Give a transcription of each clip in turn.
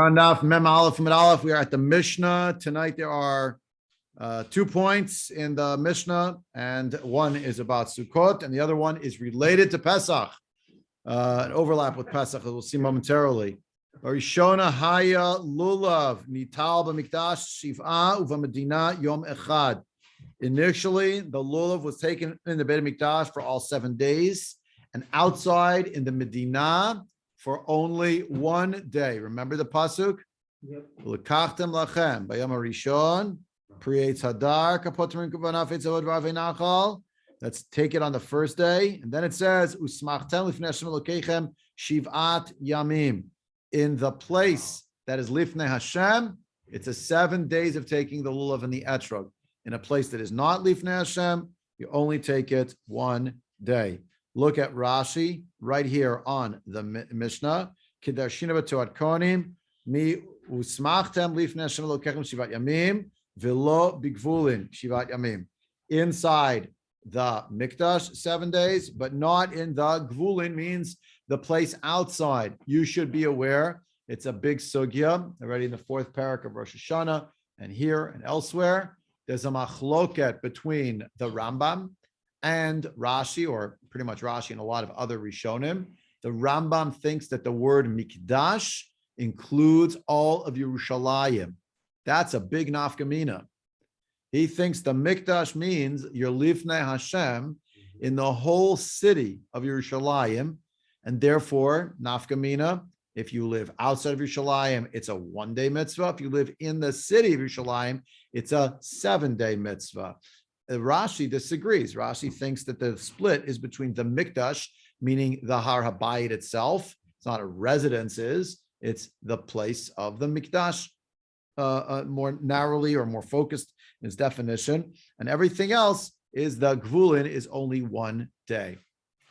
We're on Daf Mem Aleph Mid Aleph. We are at the Mishnah. Tonight there are 2 points in the Mishnah, and one is about Sukkot, and the other one is related to Pesach. An overlap with Pesach, as we'll see momentarily. Rishona Haya Lulav Nital B'Mikdash Shiv'a Uva Medina Yom Echad. Initially, the lulav was taken in the Beit Mikdash for all 7 days, and outside in the Medina for only 1 day. Remember the pasuk? L'kachtem lachem bayom harishon pri'etz hadar kapotrim kubanaf etzavod v'avei nachal. Let's take it on the first day, and then it says usmachtem lifnei Hashem Elokechem shiv'at yamim. In the place that is lifnei Hashem, it's a 7 days of taking the lulav and the etrog. In a place that is not lifnei Hashem, you only take it 1 day. Look at Rashi right here on the Mishnah. Kidarshina b'toat konim mi usmachtem lifnei Hashem Elokechem shivat yamim v'lo bigvulin shivat yamim. Inside the Mikdash 7 days, but not in the gvulin, means the place outside. You should be aware it's a big sugya already in the 4th parak of Rosh Hashanah, and here and elsewhere. There's a machloket between the Rambam and Rashi, or pretty much Rashi and a lot of other Rishonim. The Rambam thinks that the word Mikdash includes all of Yerushalayim. That's a big nafkamina. He thinks the Mikdash means your Lifnei Hashem in the whole city of Yerushalayim, and therefore, nafkamina, if you live outside of Yerushalayim, it's a 1-day mitzvah. If you live in the city of Yerushalayim, it's a 7-day mitzvah. Rashi disagrees. Rashi thinks that the split is between the Mikdash, meaning the Har HaBayit itself. It's not a residence, it's the place of the Mikdash, more narrowly or more focused in its definition. And everything else is the Gvulin is only 1 day.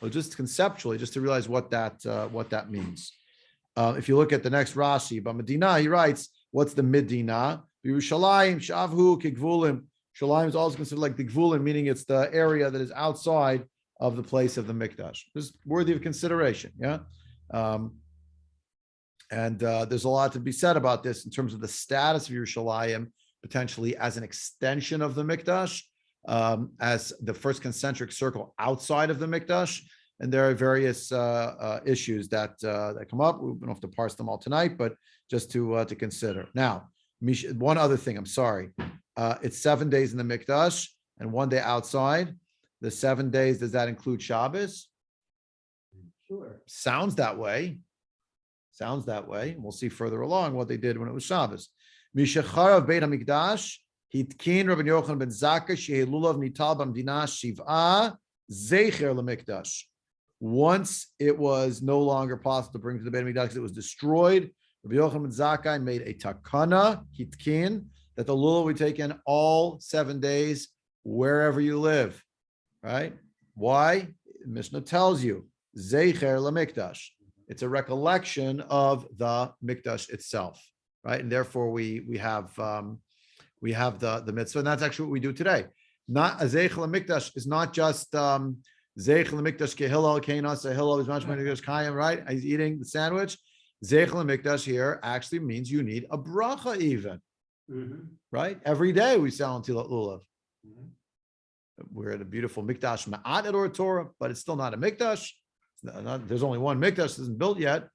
Well, just conceptually, just to realize what that means. If you look at the next Rashi, but Medina, he writes, what's the Medina? Yerushalayim shavhu kegvulim. Shalayim is also considered like the gvulim, meaning it's the area that is outside of the place of the Mikdash. This is worthy of consideration, yeah? There's a lot to be said about this in terms of the status of Yerushalayim, potentially as an extension of the Mikdash, as the first concentric circle outside of the Mikdash. And there are various issues that come up. We don't have to parse them all tonight, but just to consider. Now, one other thing, I'm sorry. It's 7 days in the Mikdash and 1 day outside. The 7 days, does that include Shabbos? Sure. Sounds that way. We'll see further along what they did when it was Shabbos. Mishacharav Beit HaMikdash, Hitkin Rabbi Yochanan ben Zakai, Shehei Lulav Nital B'Mdina Shiv'a Zecher LeMikdash. Once it was no longer possible to bring to the Beit HaMikdash because it was destroyed, Rabbi Yochanan ben Zakai made a takana, Hitkin, that the lulav we take in all 7 days, wherever you live, right? Why? Mishnah tells you, Zecher LeMikdash. It's a recollection of the Mikdash itself, right? And therefore we have the mitzvah, and that's actually what we do today. Not a Zecher LeMikdash is not just Zecher LeMikdash kehillel keinas a hillel is mashma kayim, right? He's eating the sandwich. Zecher LeMikdash here actually means you need a bracha even. Mm-hmm. Right? Every day we sell Netilat Lulav. Mm-hmm. We're at a beautiful Mikdash Ma'at at Or Torah, but it's still not a Mikdash. There's only one Mikdash that isn't built yet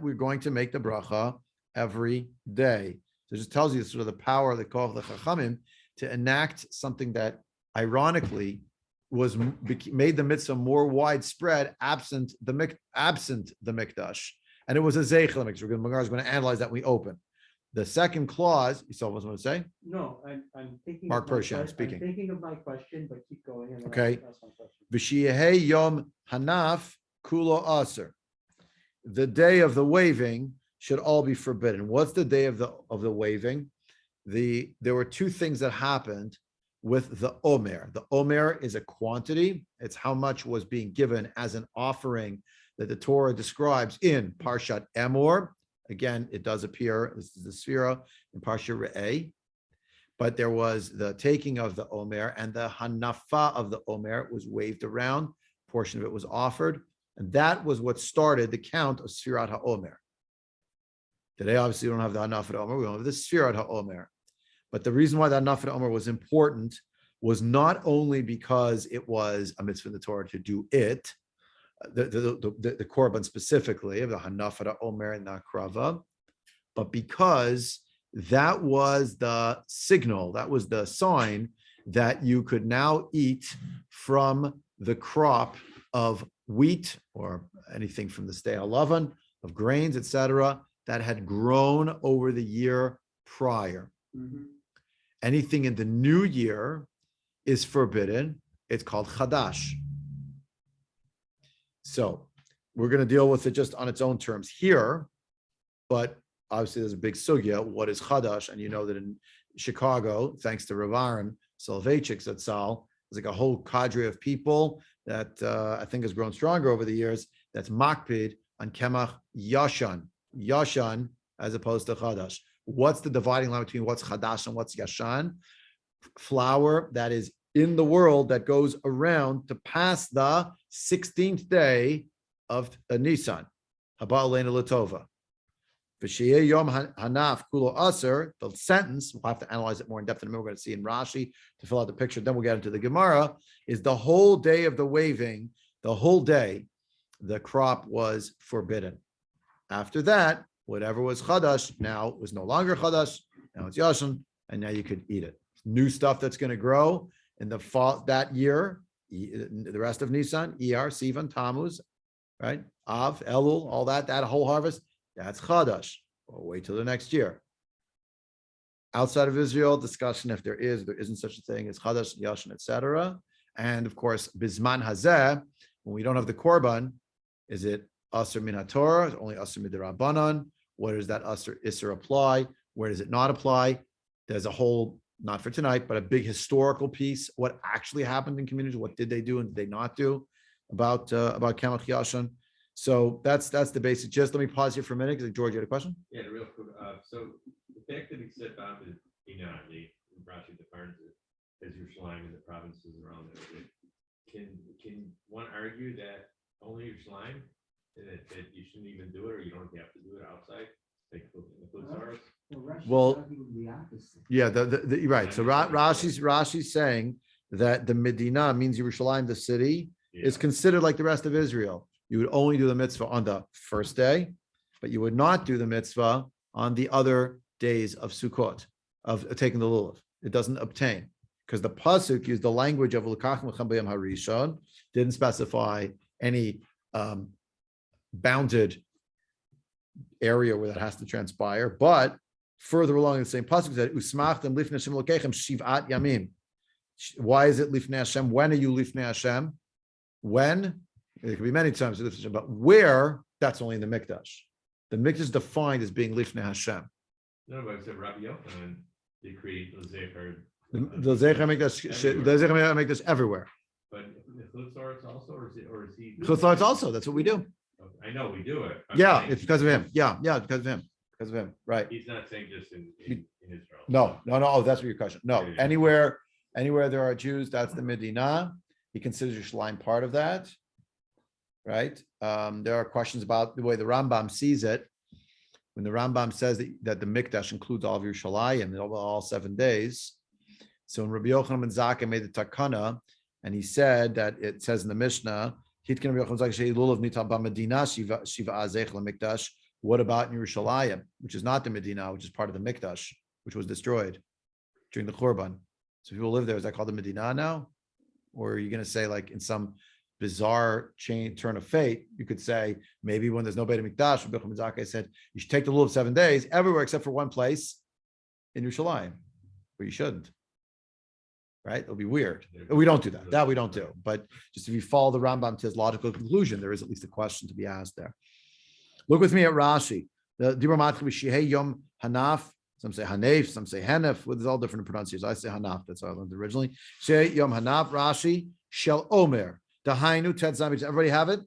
we're going to make the bracha every day. So it just tells you sort of the power of the Koch of the Chachamim to enact something that ironically made the mitzvah more widespread absent the Mikdash. And it was a Zeich LeMikdash. The Gemara is going to analyze that when we open. The second clause, you saw what I was going to say? No, I'm thinking. Mark Pershan speaking. I'm thinking of my question, but keep going. And okay. Ask my question. V'shiyehei yom hanaf kulo aser. The day of the waving should all be forbidden. What's the day of the waving? There were 2 things that happened with the omer. The omer is a quantity. It's how much was being given as an offering that the Torah describes in Parshat Emor. Again, it does appear, this is the Sphira in Parsha Re'eh, but there was the taking of the Omer, and the Hanafa of the Omer was waved around, a portion of it was offered, and that was what started the count of Sfirat HaOmer. Today, obviously, we don't have the Hanafat Omer. We don't have the Sfirat HaOmer. But the reason why the Hanafat Omer was important was not only because it was a mitzvah in the Torah to do it, the korban specifically of the Hanafat Omer and the Akrava, but because that was the signal, that was the sign that you could now eat from the crop of wheat or anything from the stei halavan, of grains, etc., that had grown over the year prior. Mhm. Anything in the new year is forbidden. It's called chadash. So we're going to deal with it just on its own terms here, but obviously there's a big sugya. What is chadash? And you know that in Chicago, thanks to Rav Aaron Soloveitchik Zatzal, there's like a whole cadre of people that I think has grown stronger over the years. That's makpid on kemach yashan, as opposed to chadash. What's the dividing line between what's chadash and what's yashan? Flour that is in the world that goes around to pass the 16th day of Nisan. Haba Aleinu Latova. V'sheyeh yom hanaf kulo aser, the sentence, we'll have to analyze it more in depth in a minute. We're going to see in Rashi to fill out the picture. Then we'll get into the Gemara, is the whole day of the waving, the whole day, the crop was forbidden. After that, whatever was chadash now was no longer chadash. Now it's yashan, and now you could eat it. New stuff that's going to grow in the fall that year, the rest of Nisan, Iyar, Sivan, Tammuz, right? Av, Elul, all that whole harvest, that's chadash. We'll wait till the next year. Outside of Israel, discussion if there isn't such a thing as chadash, yashan, etc. And of course, bisman hazeh, when we don't have the korban, is it aser min haTorah? Is it only aser midrabanan? Where does that aser iser apply? Where does it not apply? There's a whole, not for tonight, but a big historical piece. What actually happened in communities? What did they do and did they not do about Kemach Yashan? So that's the basic. Just let me pause here for a minute because George, you had a question? Yeah, real quick. So the fact that he said about the Rashi defines it as Yerushalayim and the provinces around it, can one argue that only Yerushalayim and that you shouldn't even do it, or you don't have to do it outside, like the food stores? Well, The opposite. yeah, the right. So Rashi's saying that the Medina means Yerushalayim, the city, is considered like the rest of Israel. You would only do the mitzvah on the first day, but you would not do the mitzvah on the other days of Sukkot, of taking the lulav. It doesn't obtain because the pasuk used the language of L'kach Mechem B'yom Harishon, didn't specify any bounded area where that has to transpire, but further along in the same pasuk said Usmachtem Lifnei Hashem Elokechem Shivat Yamim. Why is it Lifnei Hashem? When are you Lifnei Hashem? When? It could be many times, but where? That's only in the Mikdash. The Mikdash is defined as being Lifnei Hashem. No, but except Rabbi Yochanan, they create the Zakai. The Zakai Mikdash everywhere. But the food stores also, or is he? Chutz also. That's what we do. I know we do it. Yeah, it's because of him. Yeah, because of him. Because of him. Right. He's not saying just in Israel. No. Oh, that's what your question. No, Yeah. anywhere there are Jews, that's the Medina. He considers Yerushalayim part of that. Right. There are questions about the way the Rambam sees it. When the Rambam says that the Mikdash includes all of Yerushalayim and all 7 days. So when Rabbi Yochanan and Zakai made the Takana, and he said that it says in the Mishnah, what about in Yerushalayim, which is not the Medina, which is part of the Mikdash, which was destroyed during the Khurban. So people live there. Is that called the Medina now? Or are you going to say, like in some bizarre turn of fate, you could say maybe when there's no Beit HaMikdash, Rabbi Yochanan Zakai said you should take the rule of 7 days everywhere except for one place in Yerushalayim, but you shouldn't. Right? It'll be weird. We don't do that. That we don't do. But just if you follow the Rambam to his logical conclusion, there is at least a question to be asked there. Look with me at Rashi. The Dibur Matchil Shehei Yom Hanaf. Some say Hanef, some say Henef. With all different pronunciations. I say Hanaf. That's how I learned originally. Shehei Yom Hanaf. Rashi Shel Omer. Dahainu Ted Zayin. Does everybody have it?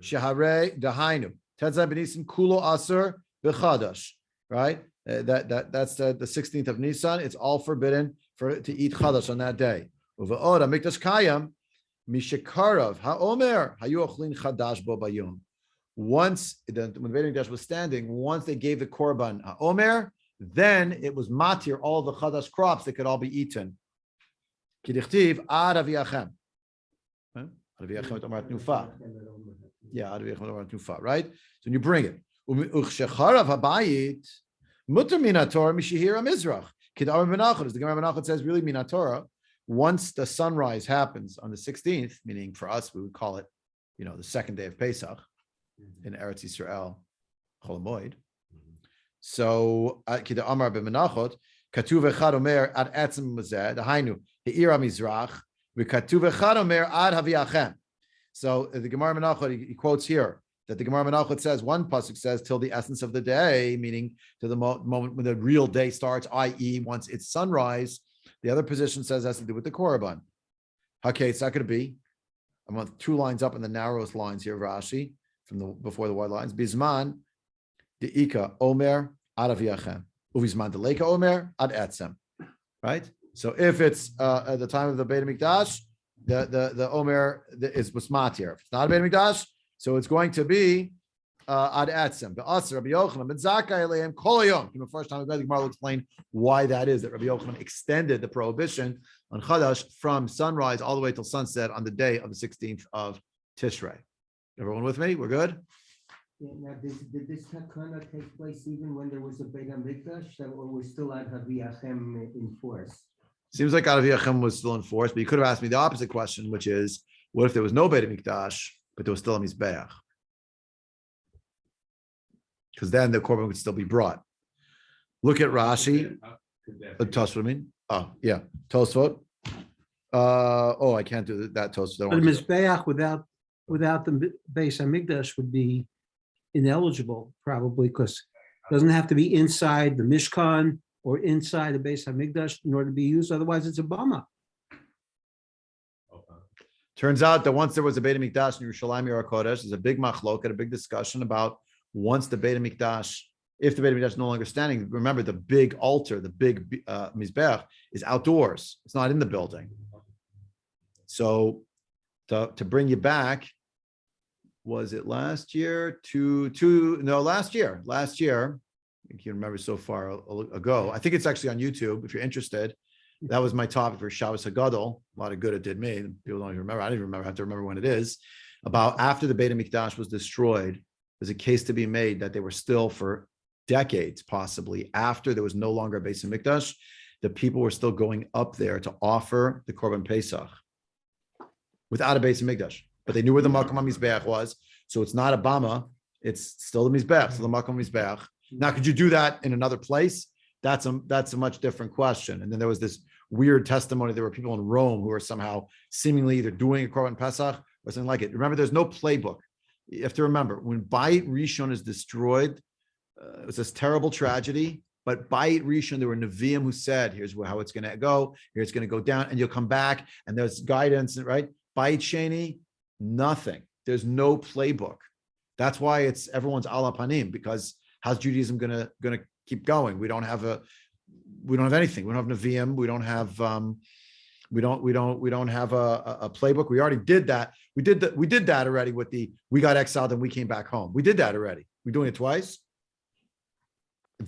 Shehare Dahainu Ted Zayin B'Nisan Kulo Aser B'Chadash. Right. That's the 16th of Nisan. It's all forbidden to eat chadash on that day. Uve'od Mikdash Kayam Mishekarav HaOmer Hayu Ochlin Chadash Bo Bayom. Once when the Beit HaMikdash was standing, once they gave the korban Omer, then it was matir, all the chadash crops that could all be eaten. Kidichtiv ad aviachem. Ad aviachem et Omer Nufa. Yeah, ad aviachem et Omer Nufa, right? So when you bring it, uchshecharav habayit mutter minator mishihira mizrach. Kidar Menachot, as the Gemara Menachot says, really minatora. Once the sunrise happens on the 16th, meaning for us we would call it, the second day of Pesach in Eretz Yisrael, Chol Hamoed. So Kida Amar b'Menachot, Katuv echad omer ad etzem mazeh, dahainu he'ira mizrach, v'katuv echad omer ad haviachem. So the Gemara Menachot, he quotes here that the Gemara Menachot says, one pasuk says till the essence of the day, meaning to the moment when the real day starts, i.e. once it's sunrise. The other position says has to do with the korban. Okay, it's not going to be. I'm on 2 lines up in the narrowest lines here, Rashi, from the before the wide lines. Bizman deika omer ad aviachem. Uvizman deleka omer ad etzem. Right? So if it's at the time of the Beit HaMikdash, the omer is basmatir. If it's not a Beit HaMikdash, so it's going to be ad etzem. The Asr Rabbi Yochanan and Zakai aleim kol hayom. The first time we read the Gemara will explain why that is. That Rabbi Yochanan extended the prohibition on Chadash from sunrise all the way till sunset on the day of the 16th of Tishrei. Everyone with me? We're good. Yeah, now, did this Takanot take place even when there was a Beit HaMikdash, or was still ad haviachem in force? Seems like ad haviachem was still in force, but you could have asked me the opposite question, which is, what if there was no Beit HaMikdash, but there was still a Mizbeach? Because then the korban would still be brought. Look at Rashi. Tosfot, I mean. Oh, yeah. Tosfot. I can't do that Tosfot. But the Mizbeach without the Beis HaMikdash would be ineligible, probably, because it doesn't have to be inside the Mishkan or inside the Beis HaMikdash in order to be used. Otherwise, it's a bama. Turns out that once there was a Beit HaMikdash in Yerushalayim Yer HaKodesh, there's a big machlok, a big discussion about once the Beit HaMikdash, if the Beit HaMikdash is no longer standing, remember the big altar, the big Mizbeach is outdoors. It's not in the building. So to bring you back, was it last year? Last year. I can remember so far ago. I think it's actually on YouTube if you're interested. That was my topic for Shabbos HaGadol. A lot of good it did me. People don't even remember. I don't even remember. I have to remember when it is. About after the Beit HaMikdash was destroyed, there's a case to be made that they were still for decades, possibly after there was no longer a Beis HaMikdash, the people were still going up there to offer the Korban Pesach without a Beis HaMikdash. But they knew where the Makom HaMizbeach was, so it's not a Bama, it's still the Mizbeach, still the Makom HaMizbeach. Now, could you do that in another place? That's a much different question. And then there was this weird testimony. There were people in Rome who were somehow seemingly either doing a Korban Pesach or something like it. Remember, there's no playbook. You have to remember, when Bayit Rishon is destroyed, it was this terrible tragedy, but Bayit Rishon, there were Nevi'im who said, here's how it's going to go, here it's going to go down, and you'll come back, and there's guidance, right? Bayit Sheni, nothing. There's no playbook. That's why it's everyone's ala panim, because how's Judaism going to keep going? We don't have anything. We don't have Nevi'im. We don't have a playbook. We already did that. We did that already with we got exiled and we came back home. We did that already. We're doing it twice.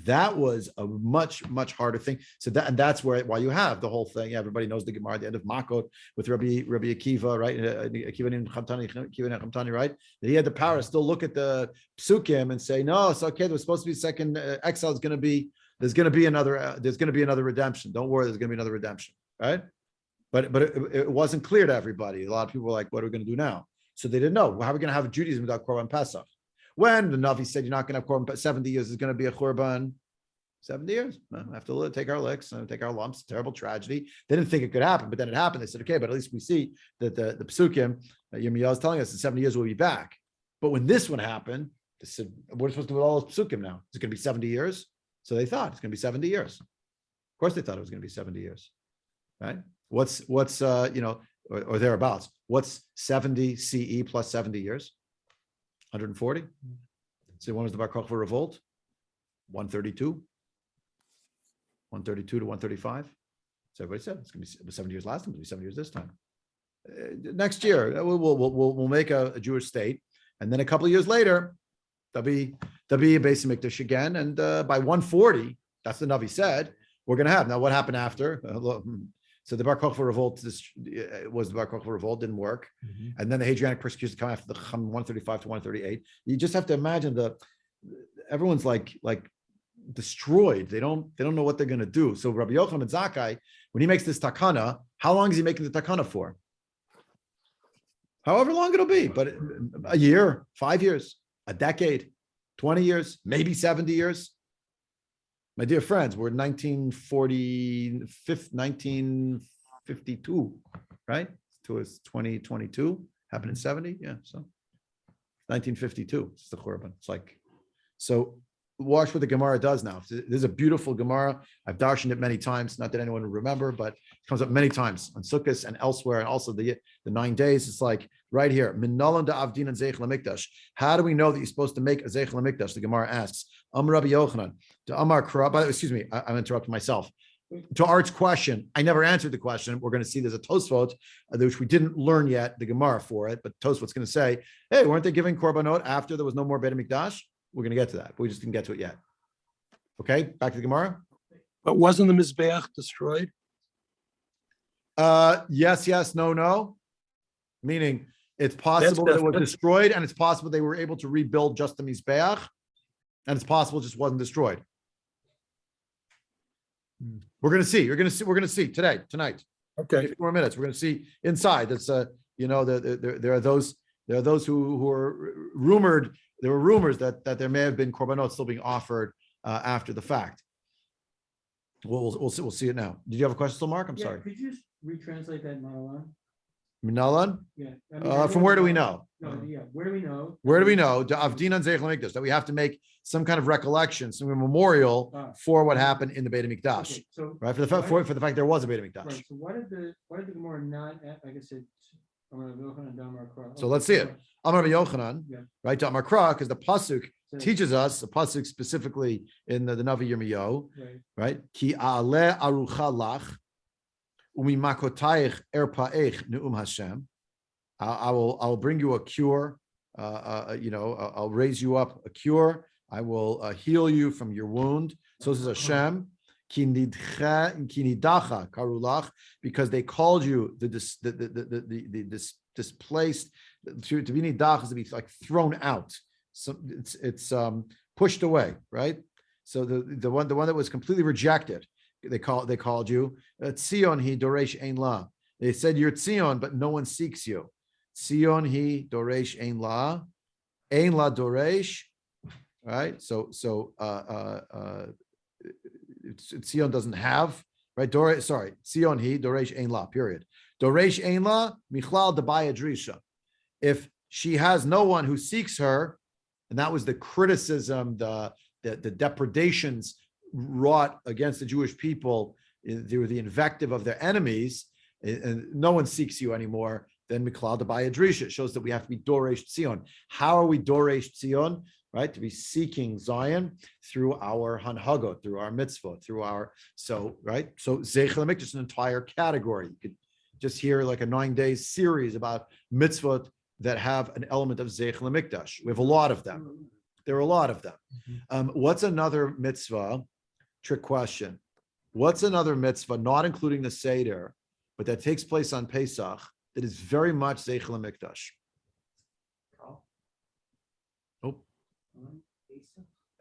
That was a much, much harder thing. So that's why you have the whole thing. Everybody knows the Gemara at the end of Makot with Rabbi Akiva, right? Akiva and Chamtani, right? That he had the power to still look at the psukim and say, no, it's okay. There's supposed to be second exile. There's going to be another redemption. Don't worry, there's going to be another redemption, right? But it wasn't clear to everybody. A lot of people were like, what are we going to do now? So they didn't know. How are we going to have Judaism without Korban Pesach? When the Navi said you're not going to have Korban, but 70 years is going to be a Korban. 70 years? No, we have to take our licks and take our lumps. Terrible tragedy. They didn't think it could happen, but then it happened. They said, okay, but at least we see that the Psukim, Yirmiyahu is telling us in 70 years we'll be back. But when this one happened, they said, what are we supposed to do with all those Psukim now? Is it going to be 70 years? So they thought it's going to be 70 years. Of course they thought it was going to be 70 years, right? What's or thereabouts. What's 70 CE plus 70 years? 140. So when was the Bar Kochva revolt? 132. 132 to 135. So everybody said it's going to be 70 years last time. It's going to be 70 years this time. Next year we'll make a Jewish state, And then a couple of years later, there'll be a Beis Hamikdash again. And by 140, that's the Navi said, we're going to have. Now, what happened after? So the Bar Kokhba revolt was the Bar Kokhba revolt, didn't work. And then the Hadrianic persecution come after the 135 to 138. You just have to imagine everyone's like destroyed. They don't know what they're going to do. So Rabbi Yochanan and Zakai, when he makes this takana, how long is he making the takana for? However long it'll be, but a year, 5 years, a decade, 20 years, maybe 70 years. My dear friends, we're 1952, right? To us 2022, happened in 70. Yeah, so 1952. It's the Churban. It's like, so watch what the Gemara does now. This is a beautiful Gemara. I've darshaned it many times. Not that anyone would remember, but it comes up many times on Sukkot and elsewhere, and also the 9 days. It's like right here. Minalan da avdin and zeich lamikdash. How do we know that you're supposed to make a zeich lamikdash? The Gemara asks. Rabbi Yochanan. To Amar Kra. By the way, excuse me, I'm interrupting myself. To Art's question, I never answered the question. We're going to see there's a Tosfot, which we didn't learn yet, the Gemara for it, but Tosfot's going to say, hey, weren't they giving Korbanot after there was no more Beit HaMikdash? We're going to get to that, but we just didn't get to it yet. Okay, back to the Gemara. But wasn't the Mizbeach destroyed? Yes, no. Meaning it's possible that it was destroyed, and it's possible they were able to rebuild just the Mizbeach, and it's possible it just wasn't destroyed. We're going to see. We're going to see tonight. Okay. 4 more minutes. We're going to see inside. That's there are those who are rumored. There were rumors that there may have been korbanot still being offered after the fact. We'll see it now. Did you have a question still, Mark? I'm sorry. Could you just retranslate that Minalan? Minalan? Yeah. From where do we know? No, yeah. Where do we know? Where do we know? That we have to make some kind of recollection, some memorial for what happened in the Beit HaMikdash. Okay, so right? For the fact there was a Beit HaMikdash. right. So why did the Gemara not, like I said, So let's see it. Amar Yochanan, Yeah. right? To Amar Kra, because the pasuk teaches us, the pasuk specifically in the Navi Yirmiyahu, right? Ki ale arucha lach umimakotayich erpaech neum Hashem. I will bring you a cure. I'll raise you up a cure. I will heal you from your wound. So this is Hashem. Ki nidacha karulach, because they called you the displaced. To be nidach is to be like thrown out. So it's pushed away, right? So the one that was completely rejected, they called you Tzion hi doresh ein la. They said you're Tzion, but no one seeks you. Tzion hi doresh ein la doresh, right? So Tzion doesn't have, right? Tzion hi doresh ein la, period. Doresh ein la michlal debaya drisha. If she has no one who seeks her, and that was the criticism, the depredations wrought against the Jewish people through the invective of their enemies, and no one seeks you anymore, then Miklal Debaya Drisha. It shows that we have to be Doresh Tzion. How are we Doresh Tzion? Right? To be seeking Zion through our Hanhagot, through our mitzvah, right? So Zeich HaMikdash is an entire category. You could just hear like a 9-day series about mitzvah that have an element of Zeich HaMikdash. We have a lot of them. There are a lot of them. What's another mitzvah? Trick question. What's another mitzvah, not including the Seder, but that takes place on Pesach, that is very much Zeich HaMikdash? Nope.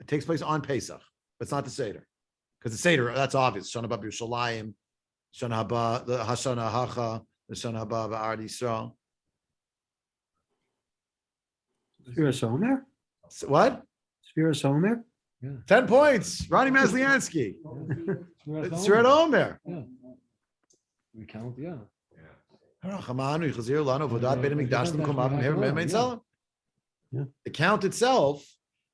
It takes place on Pesach, but it's not the Seder. Because the Seder, that's obvious. Shana Haba B'Yerushalayim, Shana Haba, the Hashana Hacha, the Shana Haba B'Ard Yisrael. Spiros Omer? What? Spiros Omer? 10 points. Ronnie Masliansky. It's Red Omer. We count, yeah. The count itself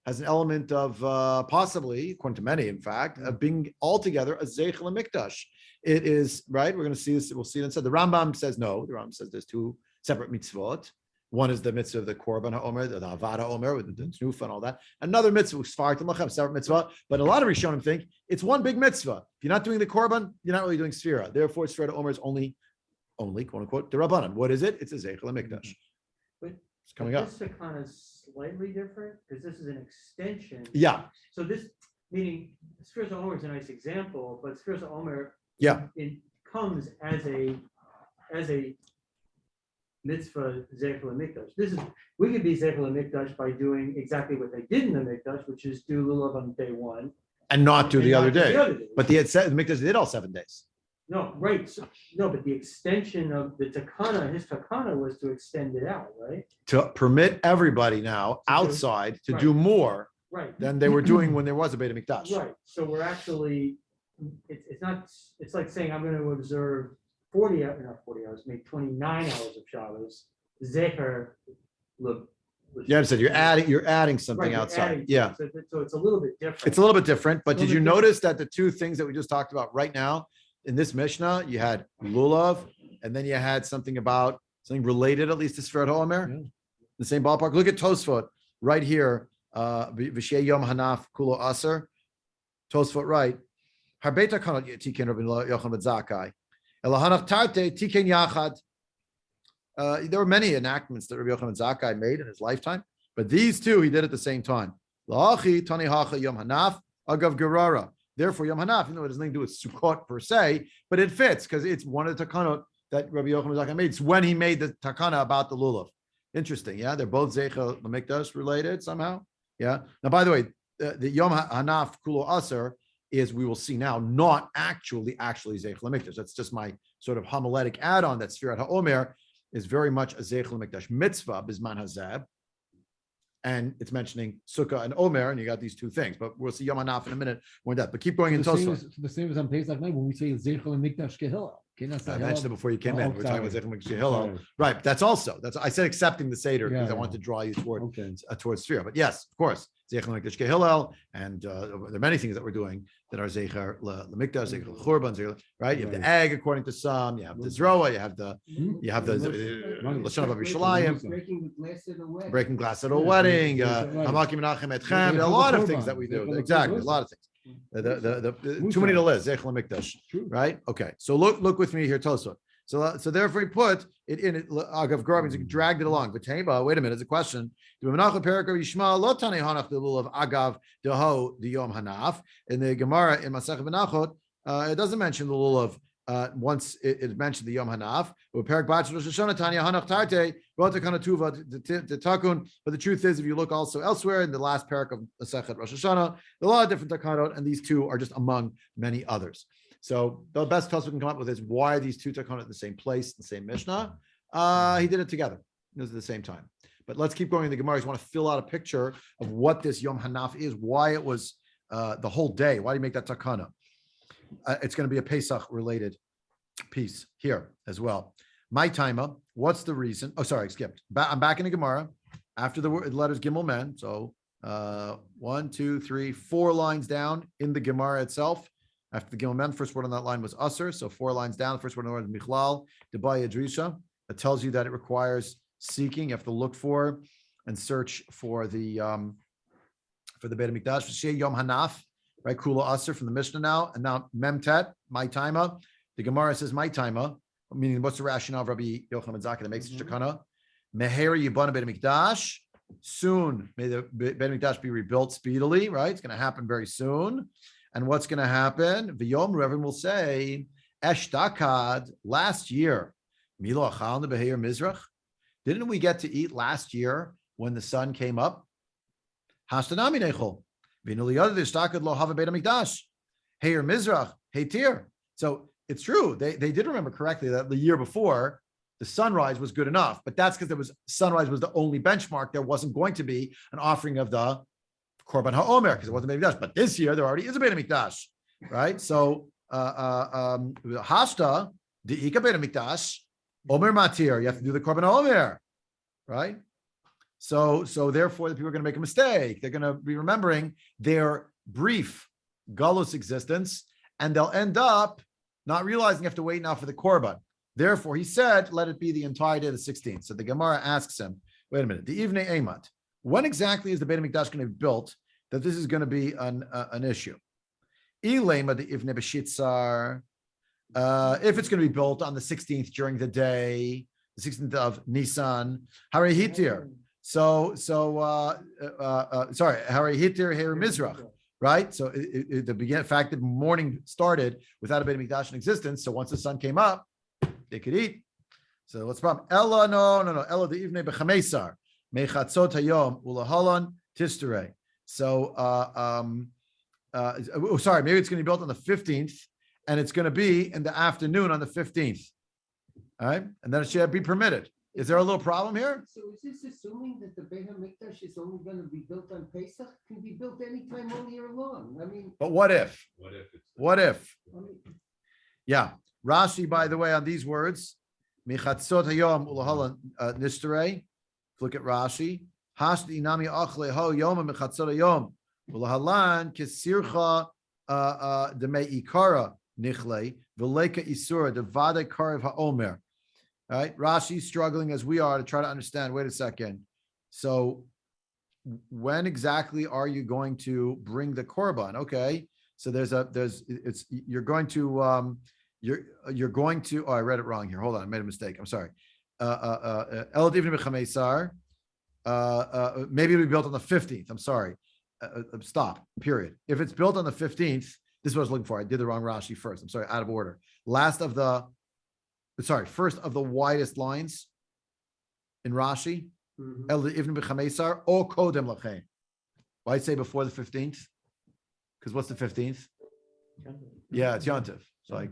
has an element of possibly, according to many, in fact, of being altogether a Zeich HaMikdash. It is, right? We're going to see this. We'll see it inside. The Rambam says no. The Rambam says there's two separate mitzvot. One is the mitzvah of the Korban HaOmer, the Avad HaOmer, with the Tnufa and all that. Another mitzvah, separate mitzvah. But a lot of Rishonim think it's one big mitzvah. If you're not doing the Korban, you're not really doing Sfira. Therefore, Sfira HaOmer is only, quote unquote, the Rabbanan. What is it? It's a Zeich HaMikdash. It's coming up. This is kind of slightly different, because this is an extension. Yeah, So this, meaning, Sfiras Omer is a nice example, but Sfiras Omer. Yeah. It comes as a mitzvah Zekel Mikdash. This is, we could be Zekel Mikdash by doing exactly what they did in the Mikdash, which is do lulav on day one. and not do and the not other do day. other day. But the Mikdash did all 7 days. No, right, no, but the extension of the takana, his takana was to extend it out, right? To permit everybody now outside to do more Right. than they were doing when there was a Beit HaMikdash. Right, so we're actually, it's not, it's like saying I'm gonna observe 40, not 40 hours, maybe 29 hours of Shabbos, Zecher, look. You understand? You're adding something Right, you're outside. adding Yeah. to it, so it's a little bit different. It's a little bit different, but It's a did you little bit notice that the two things that we just talked about right now in this Mishnah, you had lulav, and then you had something related at least to Sfirat HaOmer, Yeah. the same ballpark. Look at Tosfot right here. V'shei yom hanaf kulo aser. Tosfot right. Harbe takanot tiken Rabbi Yochanan Zakai. Elahanach tarte tiken yachad. There were many enactments that Rabbi Yochanan Zakai made in his lifetime, but these two he did at the same time. La'achi tani hacha yom hanaf agav gerara. Therefore, Yom Hanaf, even though it has nothing to do with Sukkot per se, but it fits because it's one of the Takanot that Rabbi Yochanan Zakai made. It's when he made the Takana about the Lulav. Interesting, yeah? They're both Zeichel L'Mikdash related somehow, yeah? Now, by the way, the Yom Hanaf Kulo Aser is, we will see now, not actually Zeichel L'Mikdash. That's just my sort of homiletic add-on that Sfirat HaOmer is very much a Zeichel L'Mikdash mitzvah, Bizman Hazeb. And it's mentioning Sukka and Omer, and you got these two things. But we'll see Yom Hanaf in a minute more than that. But keep going in Tosfot. The same as on Pesach night when we say Zeichel and Mikdash Kehillah. I mentioned it before you came Oh, in. We're talking about sorry. Zeichel Mikdash Hillel. Sorry. Right. That's I said accepting the Seder because I Yeah, want to yeah. draw you toward Okay. towards Sphere. But yes, of course, Zeichel Mikdash Hillel, and there are many things that we're doing that are Zeicher Mikdash, Zeicher Churban, right? You have the Right. egg according to some. You have the Zroa. You have the Lashon of Yerushalayim. Breaking the glass at a wedding. Breaking glass at a Yeah, wedding. right. Hamakim Menachem Etchem. Yeah, A lot of Churban. things that we do. Yeah, Exactly, a Churban. lot of things. Too many to list. Zeichel Mikdash. True. Right? Okay. So look with me here, Tosfot. So therefore he put it in it. Agav Gar means he dragged it along. But wait a minute, it's a question. In the Gemara in Masech Menachot, it doesn't mention the lulav. Once it mentioned the Yom Hanaf, but the truth is, if you look also elsewhere in the last parak of Masechet Rosh Hashanah, there are a lot of different takanot, and these two are just among many others. So the best Tosfot we can come up with is why are these two takanot in the same place, the same Mishnah? He did it together. It was at the same time. But let's keep going in the Gemara. You want to fill out a picture of what this Yom Hanaf is, why it was the whole day. Why do you make that takana? It's going to be a Pesach related piece here as well. My timer. What's the reason? Oh, sorry, I skipped. I'm back in the Gemara after the letters Gimel Men. So 1, 2, 3, 4 lines down in the Gemara itself. After the Gimel Men, first word on that line was Aser. So 4 lines down. The first word on the line is Michlal, Debaya Drisha. That tells you that it requires seeking. You have to look for and search for the Beit HaMikdash. Shei Yom Hanaf, right? Kula Aser from the Mishnah now. And now Memtet, my timer. The Gemara says my timer, meaning what's the rationale of Rabbi Yochanan Zakai that makes it shakana? Meher Yibana Beit HaMikdash. Soon may the Beit HaMikdash be rebuilt speedily, right? It's going to happen very soon. And what's going to happen? V'yom Revin will say, Eshtakad, last year, Milo Achal Beheir Mizrach. Didn't we get to eat last year when the sun came up? Hastanami Nechol. V'nuliyad Eshtakad lo hava Beit HaMikdash. Heir Mizrach, Heitir. So it's true. They did remember correctly that the year before the sunrise was good enough, but that's because sunrise was the only benchmark. There wasn't going to be an offering of the Korban HaOmer because it wasn't Beit HaMikdash. But this year there already is a Beit HaMikdash, right? So Hashta the Ika Beit HaMikdash Omer Matir. You have to do the Korban HaOmer, right? So therefore the people are going to make a mistake. They're going to be remembering their brief Galus existence, and they'll end up not realizing you have to wait now for the Korban. Therefore, he said, let it be the entire day of the 16th. So the Gemara asks him, wait a minute, the evening Eimat, when exactly is the Beit HaMikdash going to be built that this is going to be an issue? Ilema the Ivne B'Shitzar, if it's going to be built on the 16th during the day, the 16th of Nisan, Hare Hitir, sorry, Harry Hitter, Harry Mizrach, right? So the fact that morning started without a Beit Mikdash in existence. So once the sun came up, they could eat. So what's the problem? Ella, no. Ella the evening b'chamesar mechatzot hayom ulahalan tistere. So, sorry, maybe it's going to be built on the 15th, and it's going to be in the afternoon on the 15th. All right, and then it should be permitted. Is there a little problem here? So is this assuming that the Beit HaMikdash is only going to be built on Pesach? Can be built anytime all year long. I mean, But what if? What if it's? What if? I mean, Yeah, Rashi, by the way, on these words, michatzot hayom ulahalan nistere. Look at Rashi. Hashdi inami achle ho yom michatzot hayom ulahalan kesircha demei ikara nichle v'leka isura devade karev haomer. All right, Rashi's struggling as we are to try to understand. Wait a second. So, when exactly are you going to bring the korban? Okay, so you're going to. Oh, I read it wrong here. Hold on, I made a mistake. I'm sorry. Maybe it'll be built on the 15th. I'm sorry. Stop. Period. If it's built on the 15th, this is what I was looking for. I did the wrong Rashi first. I'm sorry, out of order. First of the widest lines in Rashi. mhm. Or kodem lachem. Why say before the 15th? Because what's the 15th? Yeah, it's Yontif. It's like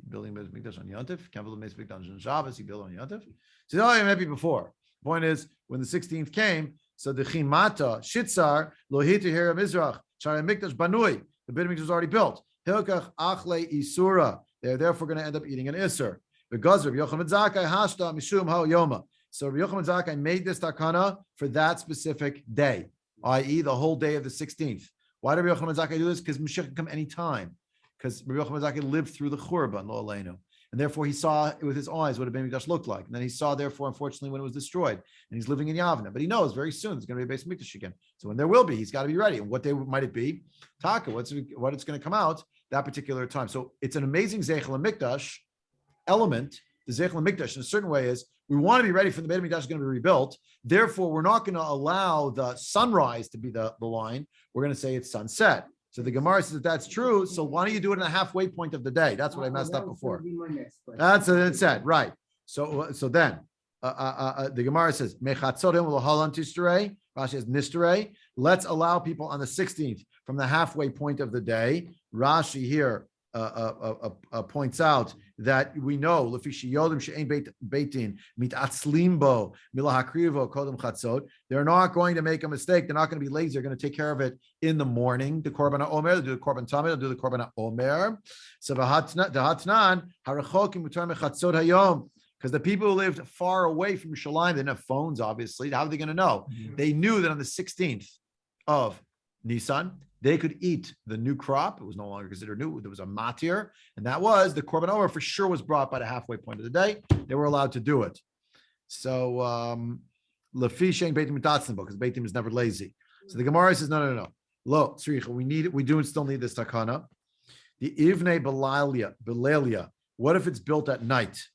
building Beis Mikdash on Yontif. Can't build Beis Mikdash on Shabbos. You build on Yontif. So no, it might be before. Point is, when the 16th came, so the Chimata Shitzar Lohita Hira Mizrach Shari Mikdash Banui. The Beit Mikdash was already built. Hilkach Achle Isura. They're therefore going to end up eating an Isser. Because Rabbi Yochanan Zakai Hashta Mishum Ho Yoma. So Rabbi Yochanan Zakai made this takana for that specific day, i.e., the whole day of the 16th. Why did Rabbi Yochanan Zakai do this? Because Mashiach can come anytime. Because Rabbi Yochanan Zakai lived through the Churban, Lo Aleinu. And therefore he saw with his eyes what a Beit Mikdash looked like. And then he saw, therefore, unfortunately, when it was destroyed. And he's living in Yavna. But he knows very soon there's going to be a Beis Mikdash again. So when there will be, he's got to be ready. And what day might it be? Taka, what it's going to come out that particular time. So it's an amazing Zeichel Mikdash element. The Zeichel Mikdash in a certain way is we want to be ready for the Beit Mikdash is going to be rebuilt. Therefore, we're not going to allow the sunrise to be the line. We're going to say it's sunset. So the Gemara says that that's true. So why don't you do it in the halfway point of the day? That's what I messed up before. That's what it said, right? So then the Gemara says mechatzodim l'halan tishrei. Rashi says nishrei. Let's allow people on the 16th from the halfway point of the day. Rashi here points out that we know they're not going to make a mistake. They're not going to be lazy. They're going to take care of it in the morning. The korban omer, they'll do the korban tamid, they'll do the korban omer. So because the people who lived far away from Yerushalayim, they didn't have phones, obviously. How are they going to know? They knew that on the 16th of Nisan, they could eat the new crop. It was no longer considered new. There was a matir, and that was the korban omer for sure was brought by the halfway point of the day. They were allowed to do it. So lefi shein beitim mitatzim, because beitim is never lazy. So the Gemara says no. Lo tzricha, we do still need this takana. The ivnei belalia. What if it's built at night?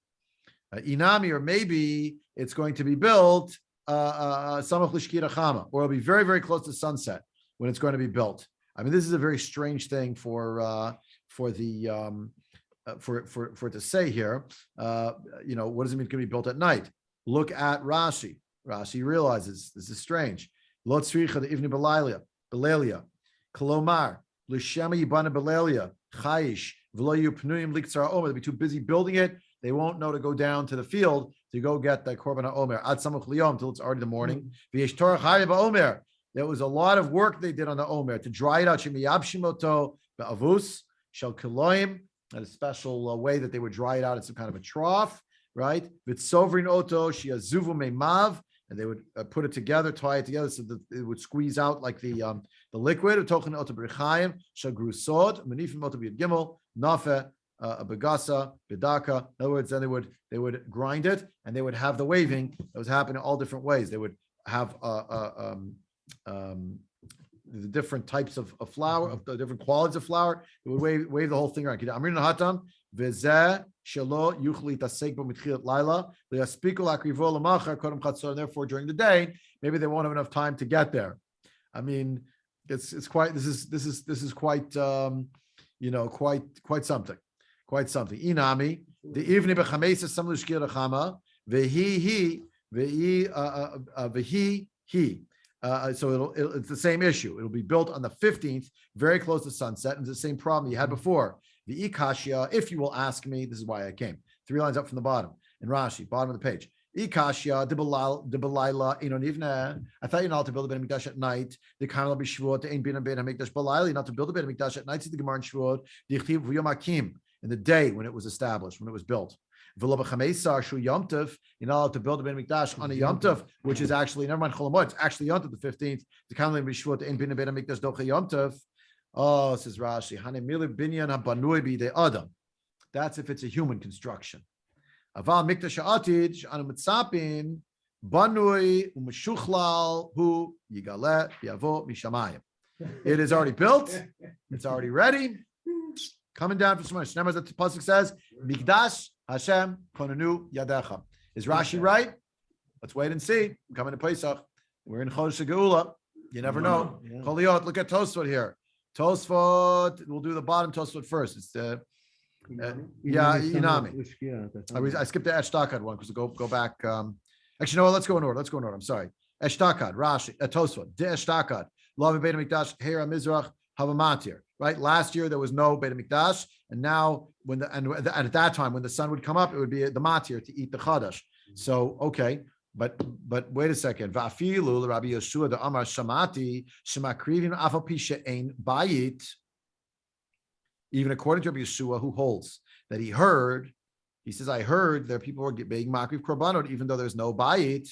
Inami, or maybe it's going to be built samach l'shkira chama, or it'll be very, very close to sunset when it's going to be built. I mean, this is a very strange thing for it to say here. What does it mean it's going to be built at night? Look at Rashi. Rashi realizes this is strange. Lo tzricha the ivnei belalia, kolomar l'shema yibana belalia chayish v'lo yupnuyim liktzar omer. They'll be too busy building it. They won't know to go down to the field to go get the korban omer ad samuch liyom until it's already the morning. V'yesh torah chayiv omer. There was a lot of work they did on the omer to dry it out. Shemiyabshimoto be'avus shel kiloim, a special way that they would dry it out in some kind of a trough, right? V'tzovrin oto shiazuvu meimav, and they would put it together, tie it together so that it would squeeze out like the liquid. Tochen oto b'rechayim shel grusod manifim oto b'yad gimel nafe begasa bedaka. In other words, then they would grind it and they would have the waving that was happening all different ways. They would have the different types of flour, of the different qualities of flour. It would wave the whole thing around. I'm reading the Hatam. And therefore, during the day, maybe they won't have enough time to get there. I mean, it's quite. This is quite. Quite something. Quite something. Inami the evening b'chameisa samlu shkir chama vehi. So it's the same issue. It'll be built on the 15th, very close to sunset, and it's the same problem you had before. The ikashia, if you will ask me, this is why I came. 3 lines up from the bottom. In Rashi, bottom of the page. Ikashia debalayla inonivna. I thought you're not to build a Beit Hamikdash at night. The kanal b'shvuot ain't been a Beit Hamikdash balayla. Not to build a Beit Hamikdash at night. See the Gemara in Shvuot. The Yichtiv v'yom hakim, in the day when it was established, when it was built. You're not allowed to build a Beit Hamikdash on a Yom Tov, which is actually, never mind Cholamot, it's actually Yom Tov the 15th. The kanal b'shvuot ain't been a Beit Hamikdash docha Yom Tov. Oh, says Rashi, Hanemili binyan habanui b'idei adam. That's if it's a human construction. Aval mikdash ha'atid anu mitzapin banui u'meshuchlal hu yigalet yavo mishamayim. It is already built. It's already ready. Coming down from Shemaim. Shneimar, the pasuk says, Mikdash Hashem konenu yadecha. Is Rashi right? Let's wait and see. We're coming to Pesach. We're in Chodesh Geula. You never know. Choliot, look at Tosfot here. Tosfot, we'll do the bottom Tosfot first. It's the Inami. I skipped the Eshtakad one because go back. Actually, no, let's go in order. I'm sorry. Eshtakad, Rashi, Tosfot, De Eshtakad, Lav Beit Hamikdash, Hera Mizrach, Havamatir. Right. Last year there was no Beit Hamikdash, and now at that time when the sun would come up, it would be the matir to eat the chadash. So okay. But wait a second. Va'afilu Rabbi Yeshua the Amar Shamati Shemakrivim Afal Pi She'ein Bayit. Even according to Rabbi Yeshua, who holds that he says, I heard there are people who are being makriv korbanot even though there's no bayit.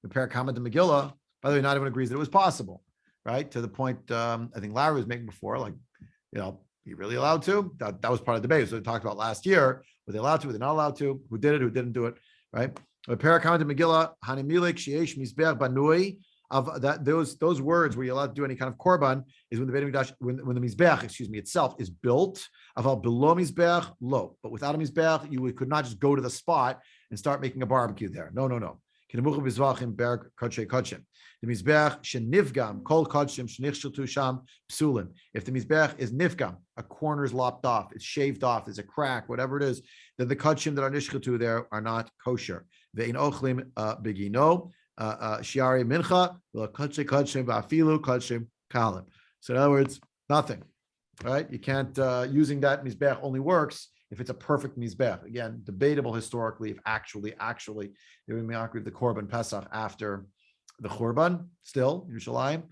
The Parakama de Megillah, by the way, not even agrees that it was possible, right? To the point I think Larry was making before, like, you really allowed to? That was part of the debate. So we talked about last year. Were they allowed to? Were they not allowed to? Who did it? Who didn't do it? Right? The Parakama de Megillah, Hanemilik Sheish Mizbeach Banui. Of that, those words where you're allowed to do any kind of korban is when the Beit Hamikdash, when the mizbeach, itself is built. Aval below mizbeach, low, but without a mizbeach, you could not just go to the spot and start making a barbecue there. No. The mizbeach shenivgam kol kodshim shenichsheltu sham psulin. If the mizbeach is nivgam, a corner is lopped off, it's shaved off, there's a crack, whatever it is, then the kodshim that are nishchetu there are not kosher. Ve'in ochlim begino. Shiari mincha kodshim va'afilu kodshim kalim. So in other words, nothing, right? You can't using that mizbeach only works if it's a perfect mizbeach. Again, debatable historically if actually they would makriv the korban pesach after the korban still in Yerushalayim,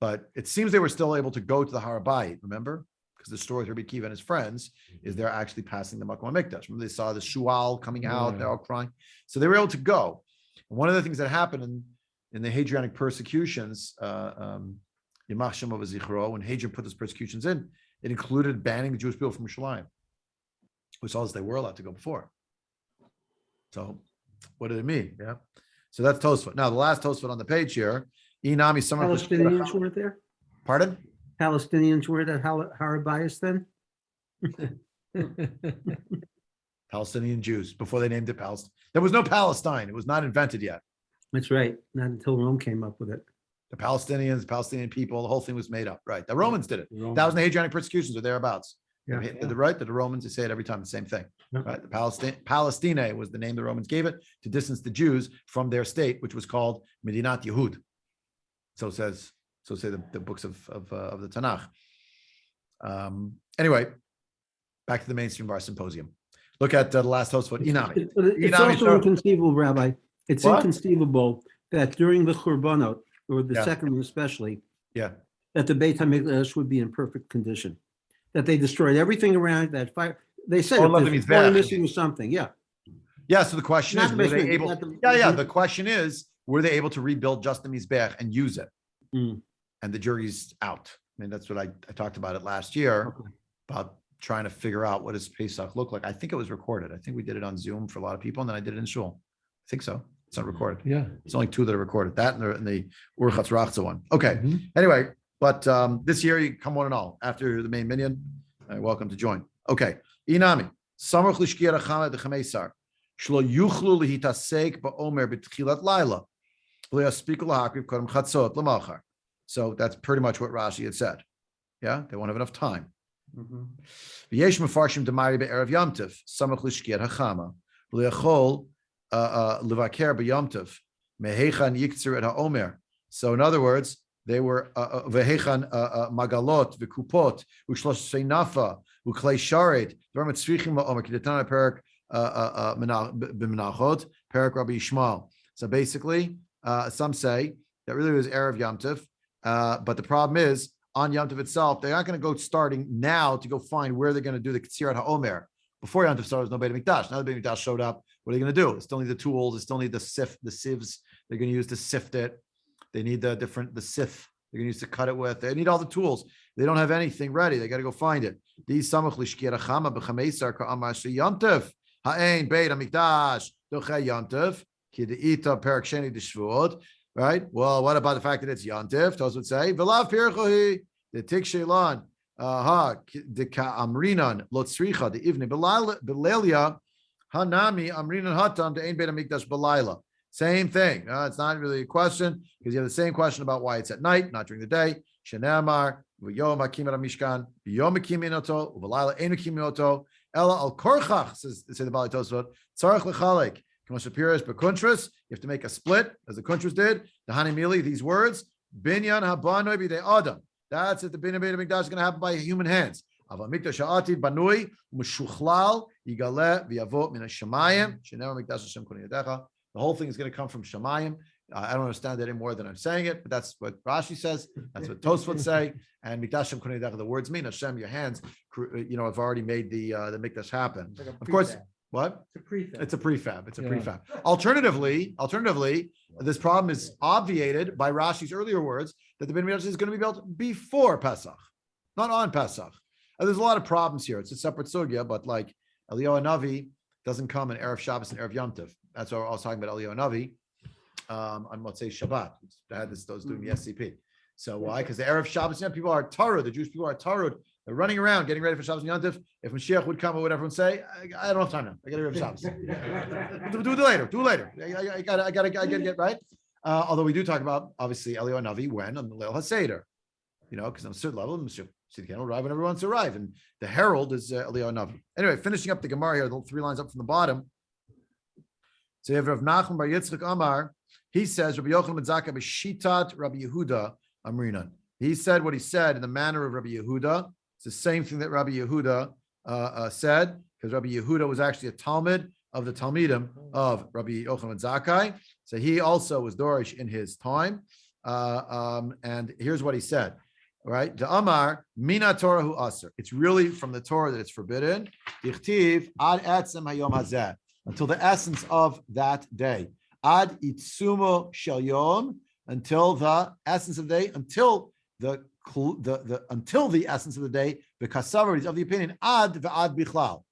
but it seems they were still able to go to the Har Bayit. Remember, because the story of Rabbi Kiva and his friends is they're actually passing the Makom HaMikdash. Remember, they saw the shual coming out, they're all crying, so they were able to go. One of the things that happened in the Hadrianic persecutions, Yamach Shem of Zichro, when Hadrian put those persecutions in, it included banning the Jewish people from Yerushalayim, which tells us they were allowed to go before. So, what did it mean? Yeah. So that's Tosfot. Now, the last Tosfot on the page here, Inami, someone. Palestinians were there? Pardon? Palestinians were at Har Bayis then? Palestinian Jews before they named it Palestine. There was no Palestine. It was not invented yet. That's right. Not until Rome came up with it. The Palestinians, Palestinian people, the whole thing was made up. Right. The Romans did it. That was the Hadrianic persecutions or thereabouts. Yeah. Right. The Romans, they say it every time, the same thing. Yeah. Right. The Palestine was the name the Romans gave it to distance the Jews from their state, which was called Medinat Yehud. So say the books of the Tanakh. Anyway, back to the mainstream of our symposium. Look at the last Tosfot, Inami. It's also inconceivable, Rabbi. It's inconceivable that during the Churbanot, or the second one especially, that the Beit HaMikdash would be in perfect condition. That they destroyed everything around that fire. They said if there's missing was something. Yeah. So the question is, were they able? The question is, were they able to rebuild just the Mizbech and use it? And the jury's out. I mean, that's what I talked about it last year about trying to figure out what does Pesach look like. I think it was recorded. I think we did it on Zoom for a lot of people, and then I did it in shul. I think so. It's not recorded. Yeah. It's only two that are recorded. That and the Urchatz Rachza one. Okay. Mhm. Anyway, but this year you come one and all after the main minyan. Welcome to join. Okay. Inami. Samach lishkiya rachama de chamesar. Shlo yuchlu lihitasek ba'omer b'tchilat laila. V'yaspiku lahakriv kodem chatzot l'malchar. So that's pretty much what Rashi had said. Yeah, they won't have enough time. V'yesh mefarshim demari be'erev yamtiv. Samach lishkiya rachama. V'yachol levaker b'yamtiv. Mehechan yiktzir et ha'omer. So in other words, they were vehechan magalot v'kupot u'shlosh seinafa u'klei sharet dvarim tzrichim la'omer k'detan perak b'menachot perak Rabbi Yishmael. So basically, some say that really was Erev Yom Tov, but the problem is on Yom Tov itself, they're not going to go starting now to go find where they're going to do the Ketzirat HaOmer. Before Yom Tov started, there was no Beit HaMikdash. Now the Beit HaMikdash showed up. What are they going to do? They still need the tools. They still need the sieves they're going to use to sift it. They need the sieve they're going to use to cut it with. They need all the tools. They don't have anything ready. They got to go find it. These samach lishkir achama b'chameisar ka'amar Yom Tov ha'ein Beit HaMikdash dochei Yom Tov ki de'ita perak sheni d'shvuot. Right? Well, what about the fact that it's Yom Tov? Tos would say v'lav pirchohi the tik shelan ha de ka'amrinan lo tzricha the ivni b'lelia hanami amrinan hatam de'ein Beit HaMikdash b'layla. Same thing. It's not really a question because you have the same question about why it's at night, not during the day. Shenamar, v'yom hakim et hamishkan, v'yom hakim oto, v'layla ein hakim oto, ela al korchach, says the Bali Tosfot, tzarech lechalek, k'mos shapirish b'kuntras, you have to make a split, as the kuntras did, the hanimili, these words, binyan habanoi b'dei adam. That's it, the binyan Beit HaMikdash is going to happen by human hands. Aval mikdash ha'atid banui, m'shuchlal, yigaleh, v'yavot min hashamayim, shenemar mikdash Hashem kol yadecha. The whole thing is going to come from Shemayim. I don't understand that any more than I'm saying it, but that's what Rashi says. That's what Tosfot say. And Mikdashim Kunei Dech, the words mean Hashem, your hands, have already made the Mikdash happen. Like a Of course, prefab. what? It's a prefab. It's a prefab. It's a Yeah. prefab. Alternatively, this problem is obviated by Rashi's earlier words that the Beit HaMikdash is going to be built before Pesach, not on Pesach. And there's a lot of problems here. It's a separate sugya, but like Eliyahu Navi doesn't come in Erev Shabbos and Erev Yom Tov. That's what I was talking about Eliyahu Navi on Motzei Shabbat. I had those doing the SCP. So why? Because the Erev Shabbos, people are tarud. The Jewish people are tarud. They're running around getting ready for Shabbos and Yom Tov. If Mashiach would come, what would everyone say? I don't have time now. I got to Erev Shabbos. do it later. Do it later. I gotta get right. Although we do talk about obviously Eliyahu Navi when on the Leil HaSeder, because on a certain level, Mashiach will arrive when everyone wants to arrive, and the herald is Eliyahu Navi. Anyway, finishing up the Gemara here, the 3 lines up from the bottom. So you have Rav Nachman Bar Yitzchak Amar. He says Rabbi Yochanan ben Zakai b'shitat Rabbi Yehuda Amrinan. He said what he said in the manner of Rabbi Yehuda. It's the same thing that Rabbi Yehuda said, because Rabbi Yehuda was actually a Talmud of the Talmidim of Rabbi Yochanan ben Zakai. So he also was Dorish in his time. And here's what he said. Right? The Amar Mina Torah hu aser. It's really from the Torah that it's forbidden. Dichtiv ad etzem hayom hazeh. Until the essence of that day. Ad itzumo shel yom, until the essence of the day, until the essence of the day, the kasavar is of the opinion, ad v'ad bichlal.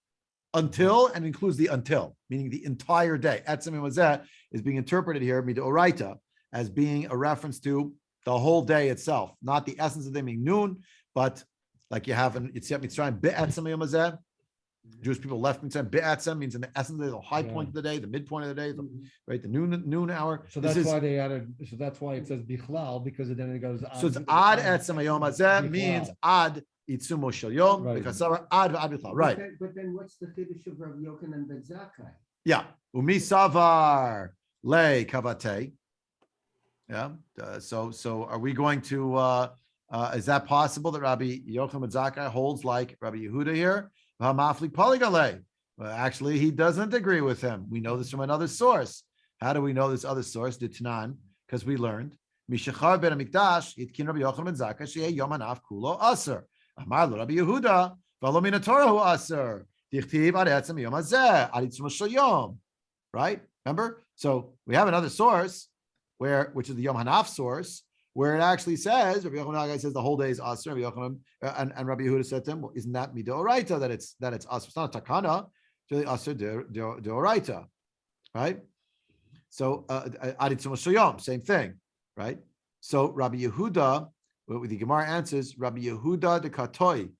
Until, and includes the until, meaning the entire day. Etzem hazeh is being interpreted here, midoraita, as being a reference to the whole day itself, not the essence of the day meaning noon, but like you have in Yetziat Mitzrayim, be'etzem hayom hazeh. Jewish people left Mitzrayim. Be'atzem means in the essence of the day, the high point of the day, the midpoint of the day, the noon hour. So that's why they added. So that's why it says bichlal, because then it goes. So it's ad etzem hayom hazeh means ad itzumo shel yom b'kasavar ad v'ad bichlal. Right. But then what's the chiddush of Rabbi Yochanan ben Zakai? Yeah. Umi savar le kavate. Yeah. So are we going to? Is that possible that Rabbi Yochanan ben Zakai holds like Rabbi Yehuda here? Well, actually, he doesn't agree with him. We know this from another source. How do we know this other source? The Tanan, because we learned Mishachar ben Hamikdash itkin Rabbi Yochanan ben Zakai sheyeh yom hanav kulo aser. Amar lo Rabbi Yehuda v'lo min haTorah hu aser. Dichtiv ad etzem yom hazeh ad itzum shel yom. Right? Remember? So we have another source which is the Yom Hanaf source, where it actually says, Rabbi Yochanan says the whole day is Asr, Rabbi Yochanan, and Rabbi Yehuda said to him, well, isn't that Midoraita that it's Asr? It's not a Takana, it's really Asr Deoraita, right? So Adi Tzuma Shayom, same thing, right? So Rabbi Yehuda, what the Gemara answers, Rabbi Yehuda de Katoi,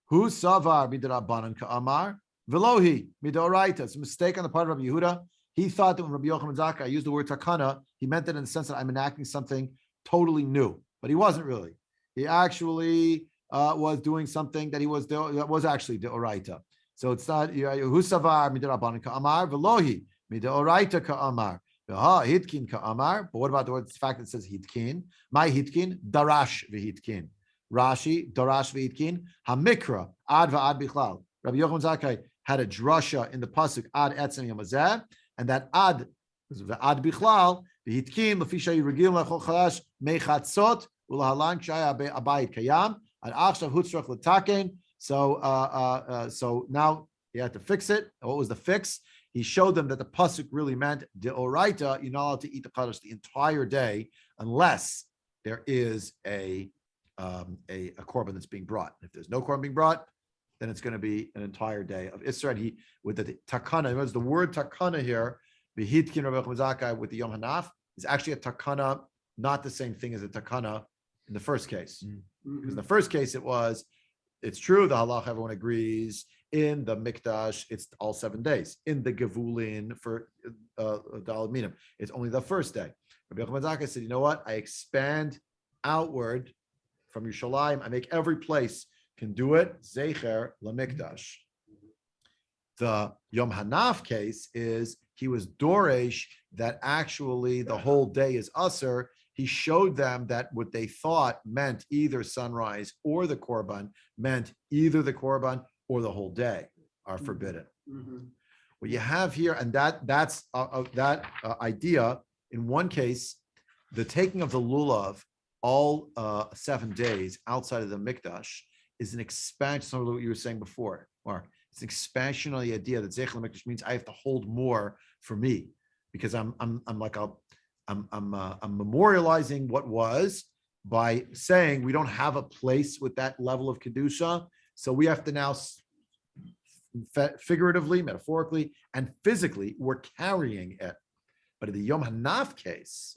who savar midrabanan ka'amar, velohi midoraita. It's a mistake on the part of Rabbi Yehuda. He thought that when Rabbi Yochanan Zakai used the word takana, he meant it in the sense that I'm enacting something totally new, but he wasn't really. He actually was doing something that was actually deoraita. So it's not who savar midrabanan ka'amar, velohi midoraita ka'amar. Hitkin ka'amar. But what about the fact that it says hitkin? My hitkin, darash v'hitkin. Rashi, darash v'hitkin. Hamikra, ad va'ad bichlal. Rabbi Yochanan Zakai had a drasha in the pasuk ad etzem yamazeh, and that ad was v'ad bichlal v'hitkin lefisha yirgim lechol chalash mechatzot ulahalan kshaya abayit kayam ad achshav hutzrach letaken. So now he had to fix it. What was the fix? He showed them that the pasuk really meant deoraita. You're not allowed to eat the kaddish the entire day unless there is a korban that's being brought. If there's no korban being brought, then it's going to be an entire day of Isra. And he with the takana. Notice the word takana here, v'hitkin Rabbi Zakai with the Yom Hanaf is actually a takana, not the same thing as a takana in the first case. Because in the first case it's true the halach everyone agrees. In the mikdash, it's all 7 days. In the gevulin for daled minim, it's only the first day. Rabbi Yochanan Zakai said, you know what? I expand outward from Yerushalayim. I make every place can do it. Zecher lamikdash. The Yom Hanaf case is he was doresh that actually the whole day is usher. He showed them that what they thought meant either sunrise or the korban meant either the korban or the whole day are forbidden. What you have here, and that's idea. In one case, the taking of the lulav all 7 days outside of the mikdash is an expansion. Some of what you were saying before, Mark. It's an expansion on the idea that zeichel mikdash means I have to hold more for me because I'm memorializing what was by saying we don't have a place with that level of kedusha. So we have to now, figuratively, metaphorically, and physically, we're carrying it. But in the Yom Hanaf case,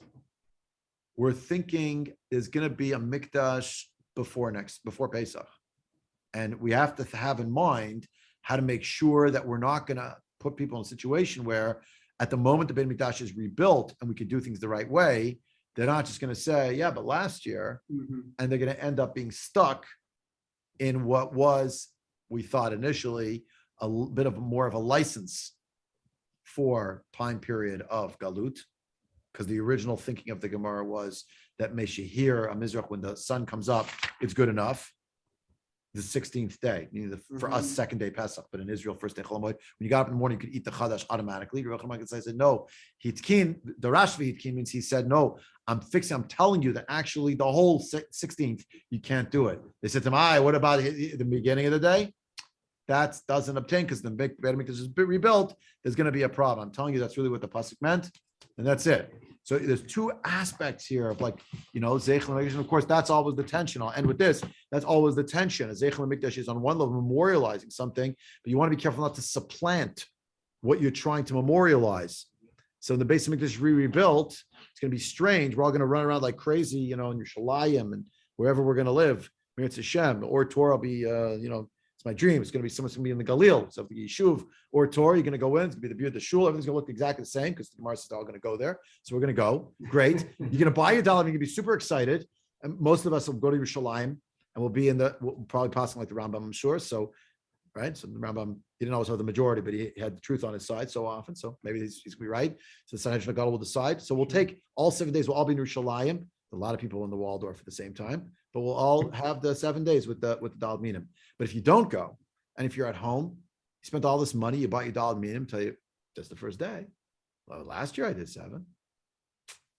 we're thinking there's going to be a mikdash before Pesach. And we have to have in mind how to make sure that we're not going to put people in a situation where at the moment the Beit Mikdash is rebuilt and we can do things the right way, they're not just going to say, yeah, but last year, and they're going to end up being stuck in what was, we thought initially, a bit of more of a license for time period of Galut, because the original thinking of the Gemara was that Meshahir, a Mizrach, when the sun comes up, it's good enough. The 16th day, meaning for us, second day Pesach, but in Israel, first day Chol Hamoed. When you got up in the morning, you could eat the Chadash automatically. Yochanan said, no, Hitkin, the Rashvi Hitkin means he said, no, I'm telling you that actually the whole 16th, you can't do it. They said to him, what about the beginning of the day? That doesn't obtain because the Beit Mikdash is rebuilt. There's going to be a problem. I'm telling you, that's really what the pasuk meant, and that's it. So there's two aspects here of Zeichel Mikdash. Of course, that's always the tension. I'll end with this. That's always the tension. Zeichel Mikdash is on one level memorializing something, but you want to be careful not to supplant what you're trying to memorialize. So in the base of Mikdash rebuilt, it's going to be strange. We're all going to run around like crazy, in Yerushalayim and wherever we're going to live. It's Hashem or Torah will be, it's my dream. It's going to be someone's going to be in the Galil. So if the Yishuv or Torah, you're going to go in. It's going to be the beauty of the shul. Everything's going to look exactly the same because the Gemara says they're all going to go there. So we're going to go. Great. You're going to buy your dollar. You're going to be super excited. And most of us will go to Yerushalayim and we'll be we'll probably passing like the Rambam, I'm sure. So, right. So the Rambam, he didn't always have the majority, but he had the truth on his side so often. So maybe he's going to be right. So the Sanhedrin Gadol will decide. So we'll take all 7 days. We'll all be in Yerushalayim. A lot of people in the Waldorf at the same time, but we'll all have the 7 days with the Daled Minim. But if you don't go, and if you're at home, you spent all this money, you bought your Daled Minim, tell you just the first day. Well, last year I did 7,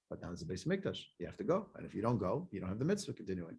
but now it's the base of Mikdash. You have to go, and if you don't go, you don't have the mitzvah continuing.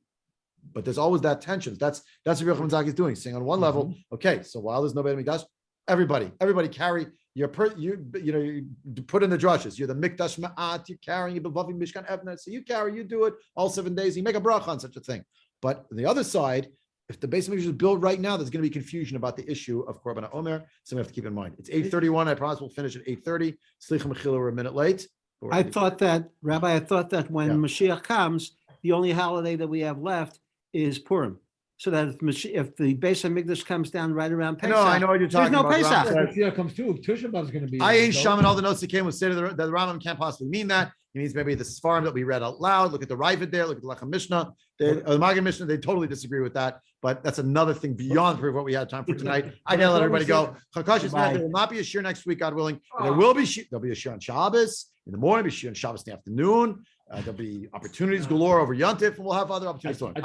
But there's always that tension. That's what Yochanan Zakai is doing. Saying on one level, okay, so while there's no Beit Mikdash, everybody carry you put in the drushes. You're the Mikdash Ma'at. You're carrying your Bavavim Mishkan Evner. So you do it all 7 days. You make a bracha on such a thing. But on the other side, if the base of Mikdash is built right now, there's going to be confusion about the issue of Korban Omer. So we have to keep in mind. It's 8:31. I promise we'll finish at 8:30. Slicha Mechila, we're a minute late. I thought that, Rabbi, I thought that when Yeah. Mashiach comes, the only holiday that we have left is Purim. So that if the Beis HaMikdash comes down right around Pesach. I know what you're talking there's no about. The Rambam Pesach. said- If Mashiach comes too, Tisha B'Av is gonna be. I ain't dope. shaman all the notes that came with say that the Rambam can't possibly mean that. It means maybe the Sfarim that we read out loud. Look at the Ravid there. Look at the Lechem Mishnah. The Maggid Mishnah. They totally disagree with that. But that's another thing beyond proof what we had time for tonight. I gotta let everybody go. Chakash is mad. There will not be a shir next week, God willing. But there will be. There'll be a shir on Shabbos in the morning. Be shir on Shabbos in the afternoon. There'll be opportunities galore over Yontif, and we'll have other opportunities. I thought